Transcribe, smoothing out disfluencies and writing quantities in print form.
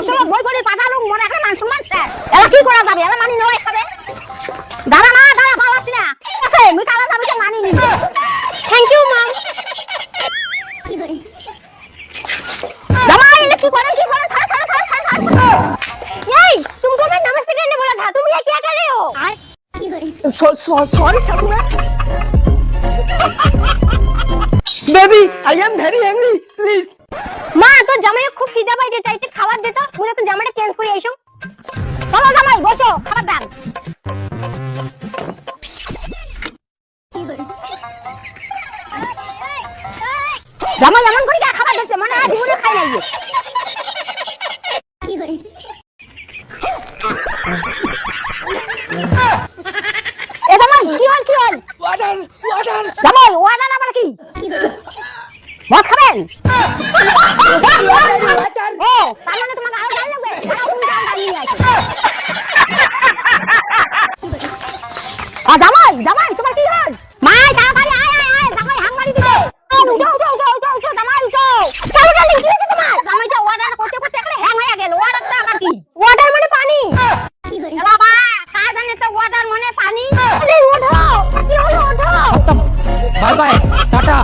হোস্টেলত বই পড়ি পাঠালো মনে একটা মান সম্মান স্যার এলা কি করা যাবে এলা মানি নেওয়াই খাবে দাঁড়া না দাঁড়া ভালো আছি না আছে মুই কালা যাবে তো মানি নিব থ্যাংক ইউ ম্যাম কি করে জামাই এলা কি করেন ছাড় এই तुमको मैं नमस्ते करने बोला था तुम ये क्या कर रहे हो की করে sorry sakura baby I am very hungry please মা তো জামাই খুব খিদে পাইছে চাইতে খাবার দে তো মুই তো জামাটা চেঞ্জ করে আইছো চলো জামাই বসো খাবার দাও জামাই এমন করে খাবার দিচ্ছে মনে হয় জীবনে খাই নাই কি করে এ জামাই কি হল ওয়াটার জামাই ওয়াটার আবার কি মদ খাবেন ও তার মানে তোমাকে আরো গাল লাগবে তুমি গাল নিয়ে আসো জামাই তোমার কি হল মাই তাড়াতাড়ি আয় জামাই হাং মারি দিবে উঠো জামাই উঠো তাড়াতাড়ি কি হচ্ছে তোমার জামাই যা ওয়াটার করতে এখানে হ্যাং হয়ে গেল ওয়াটারটা আবার কি ওয়াটার মানে পানি কি করে বাবা কাজ জানে তো ওয়াটার মানে পানি আরে ওঠো কি হলো ওঠো বাই বাই টাটা